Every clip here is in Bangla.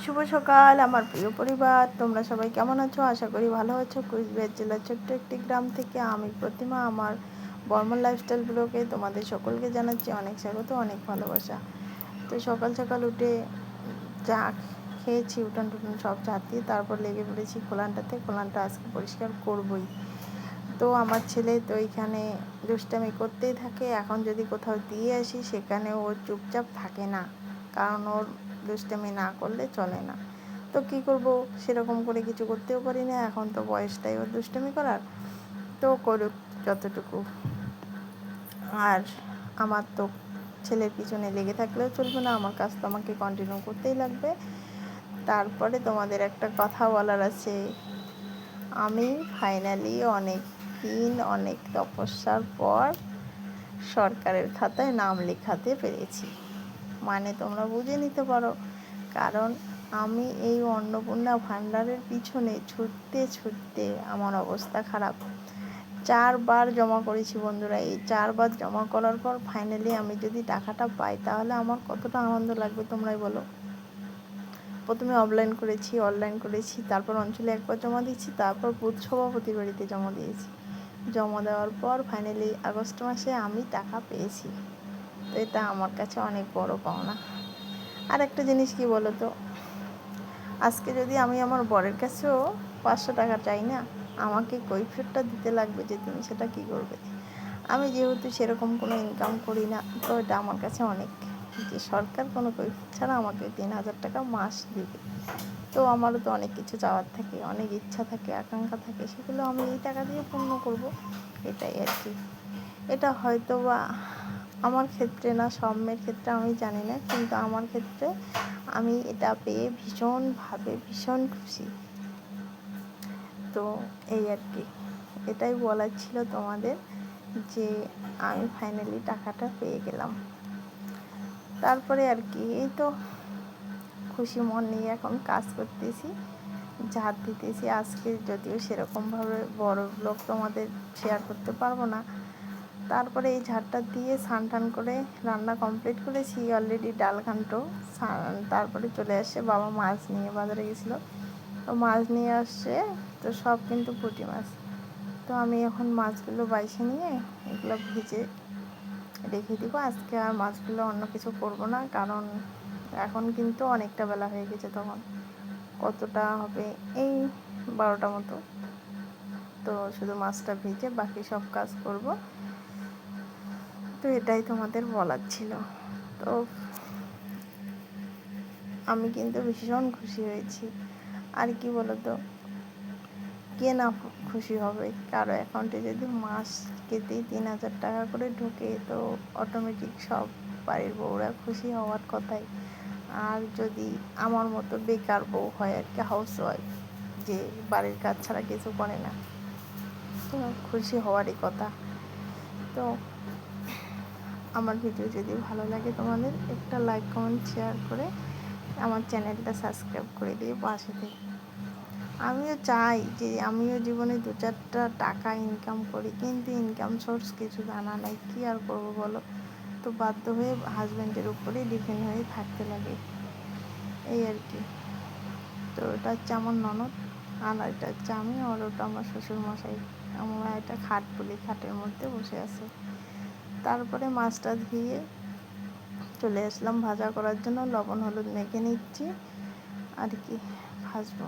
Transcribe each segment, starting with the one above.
শুভ সকাল আমার প্রিয় পরিবার, তোমরা সবাই কেমন আছো? আশা করি ভালো আছো। কুচবিহার জেলার ছোট্ট একটি গ্রাম থেকে আমি প্রতিমা আমার বর্মন লাইফস্টাইল ব্লগে তোমাদের সকলকে জানাচ্ছি অনেক স্বাগত, অনেক ভালোবাসা। তো সকাল সকাল উঠে চা খেয়েছি, উঠান টুটান সব ঝাঁট দিয়ে তারপর লেগে পড়েছি কোলানটাতে। কোলানটা আজকে পরিষ্কার করবই। তো আমার ছেলে তো এখানে দুষ্টামি করতেই থাকে। এখন যদি কোথাও দিয়ে আসি সেখানে ও চুপচাপ থাকে না, কারণ ওর দুষ্টামি না করলে চলে না। তো কি করব, সেরকম করে কিছু করতেও পারি না, এখন তো বয়সটাই ওর দুষ্টামি করার। তো করুক যতটুকু। আর আমার তো ছেলের পিছনে লেগে থাকলেও চলবে না, আমার কাজ তো আমাকে কন্টিনিউ করতেই লাগবে। তারপরে তোমাদের একটা কথা বলার আছে। আমি ফাইনালি অনেক তপস্যার পর সরকারের খাতায় নাম লেখাতে পেরেছি। মানে তোমরা বুঝে নিতে পারো, কারণ আমি এই অন্নপূর্ণা ভাণ্ডারের পিছনে ছুটতে আমার অবস্থা খারাপ। 4বার জমা করেছি বন্ধুরা। এই 4বার জমা করার পর ফাইনালি আমি যদি টাকাটা পাই তাহলে আমার কতটা আনন্দ লাগবে তোমরাই বলো। প্রথমে অনলাইন করেছি, তারপর অঞ্চলে একবার জমা দিয়েছি, তারপর বুথ সভাপতির বাড়িতে জমা দিয়েছি। জমা দেওয়ার পর ফাইনালি আগস্ট মাসে আমি টাকা পেয়েছি। তো এটা আমার কাছে অনেক বড় পাওনা। আর একটা জিনিস কি বলো তো, আজকে যদি আমি আমার বরের কাছেও 500 টাকা চাই না, আমাকে কৈফিয়তটা দিতে লাগবে যে তুমি সেটা কি করবে। আমি যেহেতু সেরকম কোনো ইনকাম করি না, তো এটা আমার কাছে অনেক, যে সরকার কোনো কৈফিয়ত ছাড়া আমাকে 3000 টাকা মাস দিবে। তো আমারও তো অনেক কিছু চাওয়ার থাকে, অনেক ইচ্ছা থাকে, আকাঙ্ক্ষা থাকে, সেগুলো আমি এই টাকা দিয়ে পূর্ণ করব, এটাই আর কি। এটা হয়তো বা আমার ক্ষেত্রে না, সব মেয়ের ক্ষেত্রে আমি জানি না, কিন্তু আমার ক্ষেত্রে আমি এটা পেয়ে ভীষণ খুশি। তো এই আর কি, এটাই বলার ছিল তোমাদের, যে আমি ফাইনালি টাকাটা পেয়ে গেলাম। তারপরে আর কি, এই তো খুশি মন নিয়ে এখন কাজ করতেছি, ঝাড় দিতেছি। আজকে যদিও সেরকমভাবে বড় ব্লগ তোমাদের শেয়ার করতে পারবো না। তারপরে এই ঝাড়টা দিয়ে স্নান টান করে রান্না কমপ্লিট করেছি অলরেডি, ডাল ঘান্ট। তারপরে চলে আসছে বাবা মাছ নিয়ে, বাজারে গেছিলো, তো মাছ নিয়ে আসছে। তো সব কিন্তু পুঁটি মাছ। তো আমি এখন মাছগুলো বাইছে নিয়ে এগুলো ভেজে রেখে দিব। আজকে আর মাছগুলো অন্য কিছু করবো না, কারণ এখন কিন্তু অনেকটা বেলা হয়ে গেছে। তখন কতটা হবে, এই 12টা মতো। তো শুধু মাছটা ভেজে বাকি সব কাজ করব। তো এটাই তোমাদের বলার ছিল। তো আমি কিন্তু ভীষণ খুশি হয়েছি। আর কি বলতো, কে না খুশি হবে? কারো অ্যাকাউন্টে যদি মাস কেটেই 3000 টাকা করে ঢোকে, তো অটোমেটিক সব বাড়ির বউরা খুশি হওয়ার কথাই। আর যদি আমার মতো বেকার বউ হয় আর কি, হাউস ওয়াইফ, যে বাড়ির কাজ ছাড়া কিছু করে না, তো খুশি হওয়ারই কথা। তো আমার ভিডিও যদি ভালো লাগে তোমাদের, একটা লাইক কমেন্ট শেয়ার করে আমার চ্যানেলটা সাবস্ক্রাইব করে দিয়ে পাশে থেকে। আমিও চাই যে আমিও জীবনে 2-4টা টাকা ইনকাম করি, কিন্তু ইনকাম সোর্স কিছু জানা নাই, কী আর করবো বলো। তো বাধ্য হয়ে হাজব্যান্ডের উপরেই ডিপেন্ড হয়ে থাকতে লাগে, এই আর কি। তো এটা হচ্ছে আমার ননদ, আর এটা হচ্ছে আমি, আর ওটা আমার শ্বশুরমশাই। আমরা এটা খাট বলি, খাটের মধ্যে বসে আছে। তারপরে মাছটা ধুয়ে চলে আসলাম ভাজা করার জন্য, লবণ হলুদ মেখে নিচ্ছি আর কি, ভাজবো।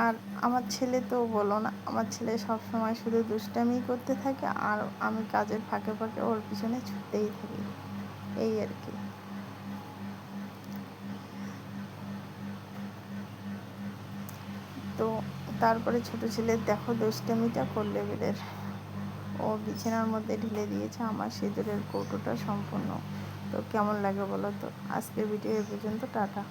আর আমার ছেলে তো বলো না, আমার ছেলে সব সময় শুধু দুষ্টামি করতে থাকে, আর আমি কাজের ফাঁকে ফাঁকে ওর পিছনে ছুটতেই থাকি, এই আর কি। তো তারপরে ছোটো ছেলের দেখো দুষ্টামিটা কোন লেভেলের। ও বিছানার মধ্যে ঢেলে দিয়েছে আমার সিঁদুরের কৌটোটা সম্পূর্ণ। তো কেমন লাগে বলো তো। আজকের ভিডিও এ পর্যন্ত, টাটা।